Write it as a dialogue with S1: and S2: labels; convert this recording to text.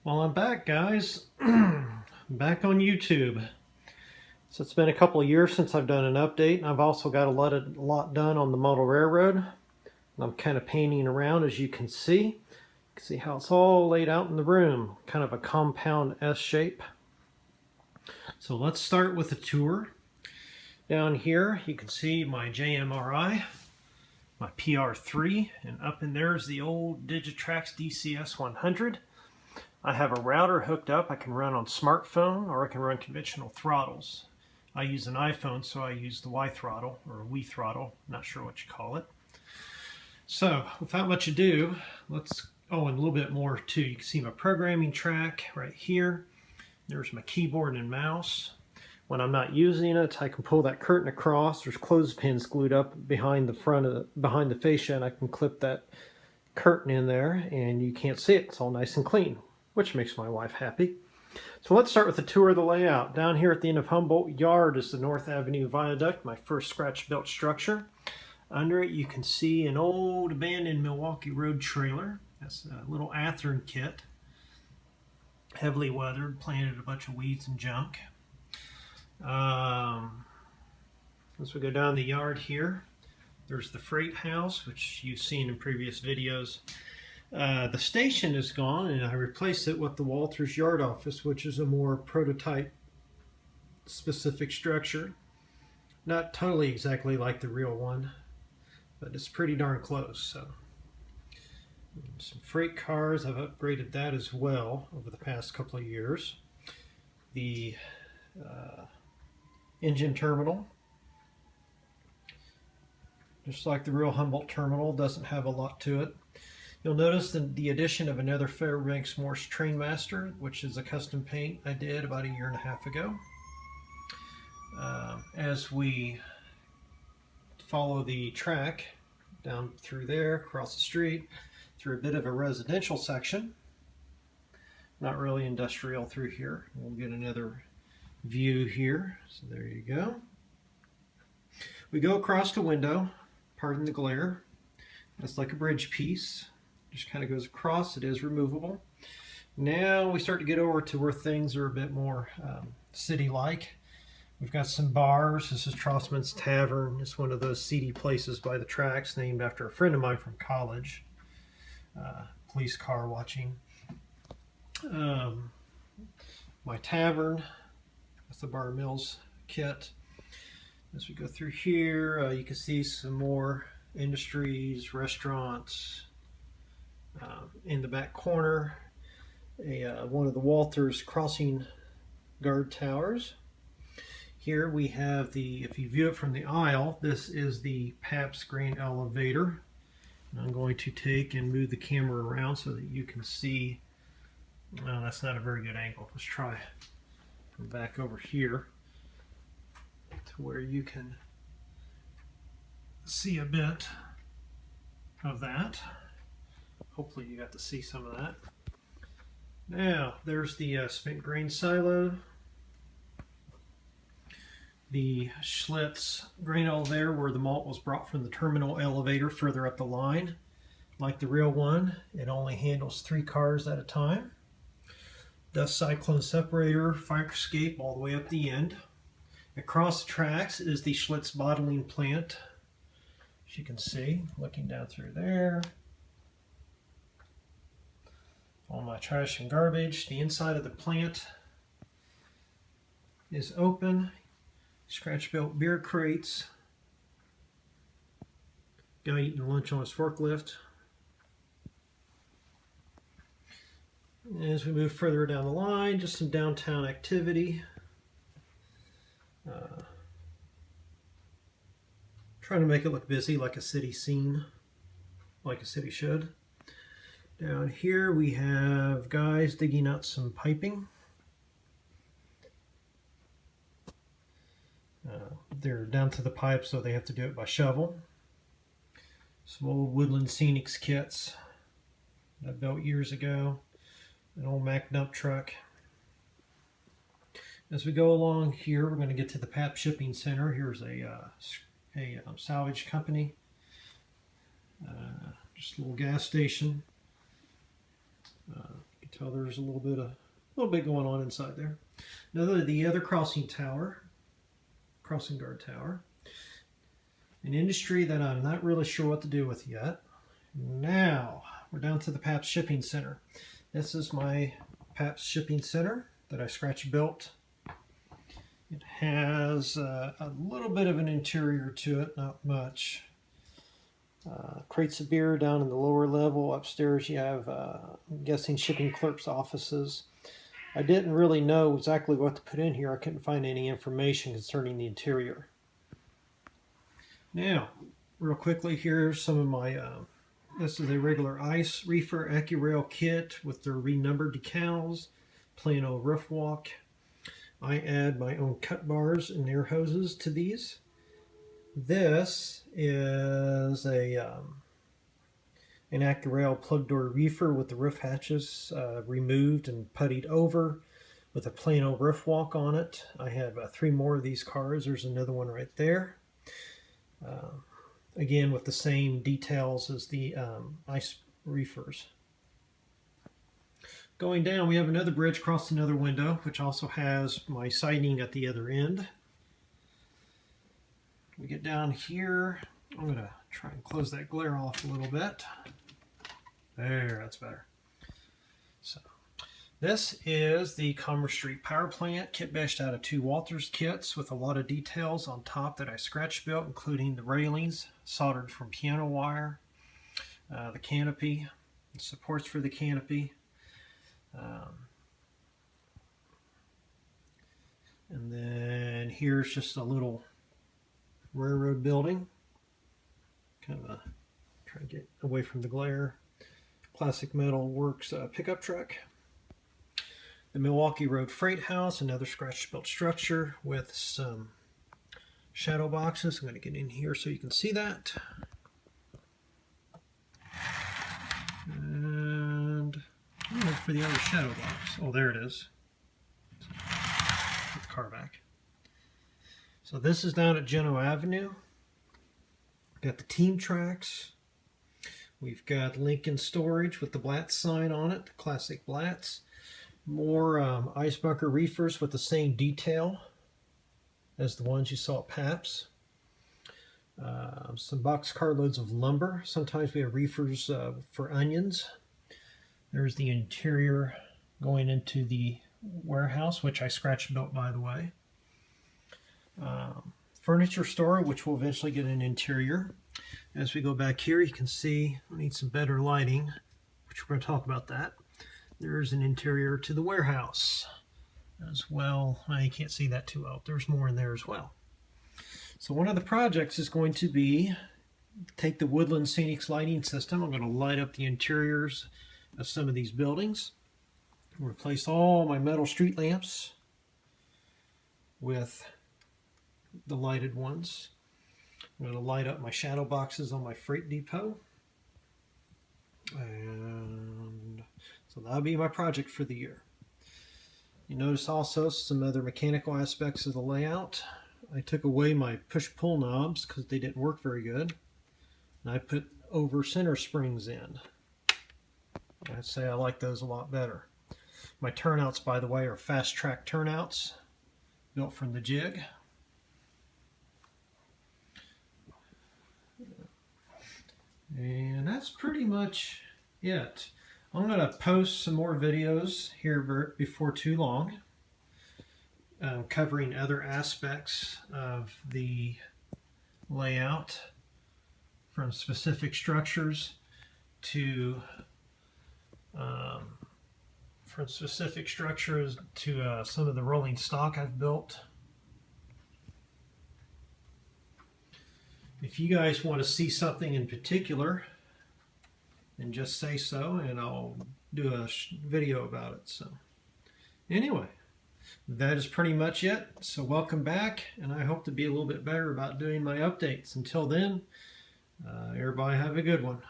S1: Well, I'm back, guys. Back on YouTube. So it's been a couple of years since I've done an update, and I've also got a lot done on the model railroad. And I'm kind of painting around, as you can see. You can see how it's all laid out in the room, kind of a compound S shape. So let's start with a tour. Down here, you can see my JMRI, my PR3, and up in there is the old Digitrax DCS 100. I have a router hooked up. I can run on smartphone or I can run conventional throttles. I use an iPhone, so I use the Y throttle or Wii throttle. Not sure what you call it. So without much ado, and a little bit more too. You can see my programming track right here. There's my keyboard and mouse. When I'm not using it, I can pull that curtain across. There's clothespins glued up behind the fascia, and I can clip that curtain in there, and you can't see it. It's all nice and clean, which makes my wife happy. So let's start with a tour of the layout. Down here at the end of Humboldt Yard is the North Avenue Viaduct, my first scratch-built structure. Under it you can see an old abandoned Milwaukee Road trailer. That's a little Athearn kit. Heavily weathered, planted a bunch of weeds and junk. As we go down the yard here, there's the freight house, which you've seen in previous videos. The station is gone, and I replaced it with the Walters Yard Office, which is a more prototype specific structure. Not totally exactly like the real one, but it's pretty darn close. So some freight cars, I've upgraded that as well over the past couple of years. The engine terminal, just like the real Humboldt terminal, doesn't have a lot to it. You'll notice the addition of another Fairbanks Morse Trainmaster, which is a custom paint I did about a year and a half ago. As we follow the track down through there, across the street, through a bit of a residential section, not really industrial through here. We'll get another view here. So there you go. We go across the window, pardon the glare. It's like a bridge piece. Just kind of goes across. It is removable. Now we start to get over to where things are a bit more city-like. We've got some bars. This is Crossman's Tavern. It's one of those seedy places by the tracks, named after a friend of mine from college. Police car watching. My Tavern. That's the Bar Mills kit. As we go through here, you can see some more industries, restaurants. In the back corner, one of the Walters crossing guard towers. Here we have if you view it from the aisle, this is the Pabst grain elevator. And I'm going to take and move the camera around so that you can see. Well, that's not a very good angle. Let's try from back over here to where you can see a bit of that. Hopefully you got to see some of that. Now, there's the spent grain silo. The Schlitz grain elevator where the malt was brought from the terminal elevator further up the line. Like the real one, it only handles 3 cars at a time. Dust cyclone separator, fire escape all the way up the end. Across the tracks is the Schlitz bottling plant. As you can see, looking down through there. All my trash and garbage. The inside of the plant is open. Scratch-built beer crates. Guy eating lunch on his forklift. As we move further down the line, just some downtown activity. Trying to make it look busy, like a city scene, like a city should. Down here we have guys digging out some piping. They're down to the pipe, so they have to do it by shovel. Some old Woodland Scenics kits that I built years ago. An old Mack dump truck. As we go along here, we're going to get to the PAP Shipping Center. Here's a salvage company. Just a little gas station. So there's a little bit going on inside there. The other crossing guard tower. An industry that I'm not really sure what to do with yet. Now we're down to the Pabst Shipping Center. This is my Pabst Shipping Center that I scratch built. It has a little bit of an interior to it, not much. Crates of beer down in the lower level. Upstairs you have, I'm guessing, shipping clerks' offices. I didn't really know exactly what to put in here. I couldn't find any information concerning the interior. Now, real quickly, here's some of my, this is a regular ice reefer AccuRail kit with their renumbered decals, plain old roof walk. I add my own cut bars and air hoses to these. This is an AccuRail plug door reefer with the roof hatches removed and puttied over with a plain old roof walk on it. I have 3 more of these cars. There's another one right there. Again, with the same details as the ice reefers. Going down, we have another bridge across another window, which also has my siding at the other end. We get down here. I'm going to try and close that glare off a little bit. There, that's better. So, this is the Commerce Street Power Plant, kit bashed out of 2 Walters kits with a lot of details on top that I scratch built, including the railings soldered from piano wire, the canopy, the supports for the canopy. And then here's just a little railroad building. Kind of try to get away from the glare. Classic Metal Works pickup truck. The Milwaukee Road Freight House, another scratch-built structure with some shadow boxes. I'm going to get in here so you can see that. And look for the other shadow box. Oh, there it is. Put the car back. So this is down at Genoa Avenue. Got the team tracks. We've got Lincoln Storage with the Blatz sign on it, the classic Blatz. More ice bunker reefers with the same detail as the ones you saw at Pabst. Some box carloads of lumber. Sometimes we have reefers for onions. There's the interior going into the warehouse, which I scratch built, by the way. Furniture store, which will eventually get an interior. As we go back here, you can see we need some better lighting, which we're going to talk about that. There's an interior to the warehouse as well. You can't see that too well. There's more in there as well. So one of the projects is going to be take the Woodland Scenics lighting system. I'm going to light up the interiors of some of these buildings. Replace all my metal street lamps with the lighted ones. I'm going to light up my shadow boxes on my freight depot. And so that'll be my project for the year. You notice also some other mechanical aspects of the layout. I took away my push-pull knobs because they didn't work very good. And I put over center springs in. I'd say I like those a lot better. My turnouts, by the way, are fast-track turnouts built from the jig. And that's pretty much it. I'm going to post some more videos here before too long, covering other aspects of the layout, from specific structures to some of the rolling stock I've built. If you guys want to see something in particular, then just say so and I'll do a video about it. So anyway, that is pretty much it. So welcome back, and I hope to be a little bit better about doing my updates. Until then, everybody have a good one.